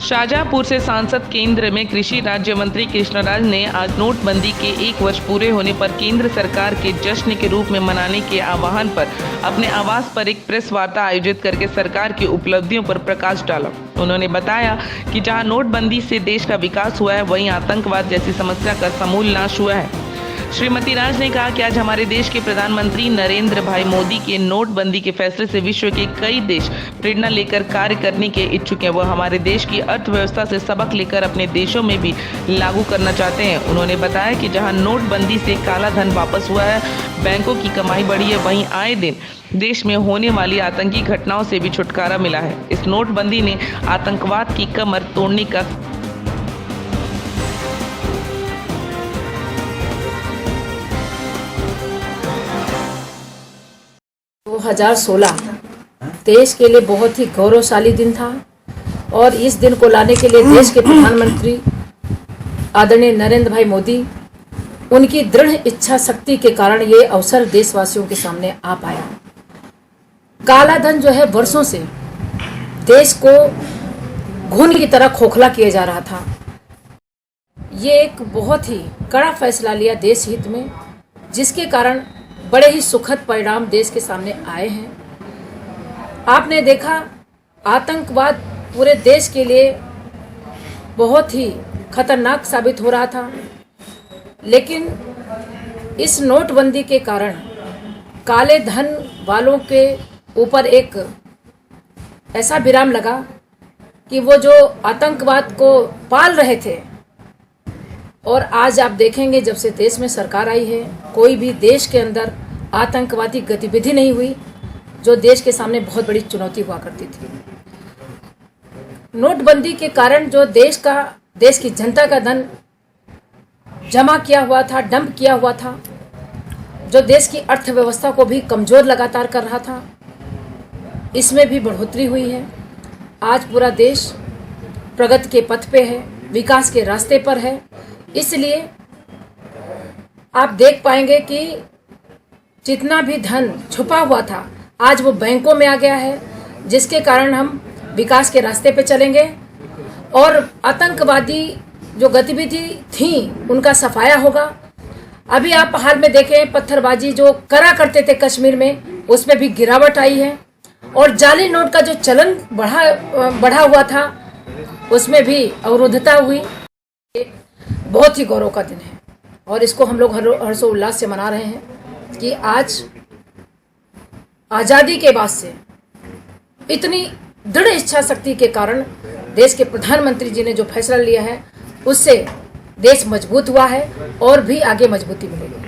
शाहजहांपुर से सांसद केंद्र में कृषि राज्य मंत्री कृष्णराज ने आज नोटबंदी के 1 वर्ष पूरे होने पर केंद्र सरकार के जश्न के रूप में मनाने के आह्वान पर अपने आवास पर एक प्रेस वार्ता आयोजित करके सरकार की उपलब्धियों पर प्रकाश डाला। उन्होंने बताया कि जहां नोटबंदी से देश का विकास हुआ है, वहीं आतंकवाद जैसी समस्या का समूल नाश हुआ है। श्रीमती राज ने कहा कि आज हमारे देश के प्रधानमंत्री नरेंद्र भाई मोदी के नोटबंदी के फैसले से विश्व के कई देश प्रेरणा लेकर कार्य करने के इच्छुक हैं। वह हमारे देश की अर्थव्यवस्था से सबक लेकर अपने देशों में भी लागू करना चाहते हैं। उन्होंने बताया कि जहां नोटबंदी से काला धन वापस हुआ है, बैंकों की कमाई बढ़ी है, वहीं आए दिन देश में होने वाली आतंकी घटनाओं से भी छुटकारा मिला है। इस नोटबंदी ने आतंकवाद की कमर तोड़ने का 2016 देश के लिए बहुत ही गौरवशाली दिन था और इस दिन को लाने के लिए देश के प्रधानमंत्री आदरणीय नरेंद्र भाई मोदी, उनकी दृढ़ इच्छा शक्ति के कारण ये अवसर देशवासियों के सामने आ पाया। काला धन जो है वर्षों से देश को घुन की तरह खोखला किया जा रहा था। ये एक बहुत ही कड़ा फैसला लिया देश हित में, जिसके कारण बड़े ही सुखद परिणाम देश के सामने आए हैं। आपने देखा आतंकवाद पूरे देश के लिए बहुत ही खतरनाक साबित हो रहा था, लेकिन इस नोटबंदी के कारण काले धन वालों के ऊपर एक ऐसा विराम लगा कि वो जो आतंकवाद को पाल रहे थे, और आज आप देखेंगे जब से देश में सरकार आई है, कोई भी देश के अंदर आतंकवादी गतिविधि नहीं हुई, जो देश के सामने बहुत बड़ी चुनौती हुआ करती थी। नोटबंदी के कारण जो देश की जनता का धन जमा किया हुआ था, डंप किया हुआ था, जो देश की अर्थव्यवस्था को भी कमजोर लगातार कर रहा था, इसमें भी बढ़ोतरी हुई है। आज पूरा देश प्रगति के पथ पे है, विकास के रास्ते पर है। इसलिए आप देख पाएंगे कि जितना भी धन छुपा हुआ था, आज वो बैंकों में आ गया है, जिसके कारण हम विकास के रास्ते पे चलेंगे और आतंकवादी जो गतिविधि थी उनका सफाया होगा। अभी आप हाल में देखें, पत्थरबाजी जो करा करते थे कश्मीर में, उसमें भी गिरावट आई है, और जाली नोट का जो चलन बढ़ा हुआ था, उसमें भी अवरुद्धता हुई। बहुत ही गौरव का दिन है और इसको हम लोग हर्षोल्लास से मना रहे हैं कि आज आज़ादी के बाद से इतनी दृढ़ इच्छा शक्ति के कारण देश के प्रधानमंत्री जी ने जो फैसला लिया है, उससे देश मजबूत हुआ है और भी आगे मजबूती मिलेगी।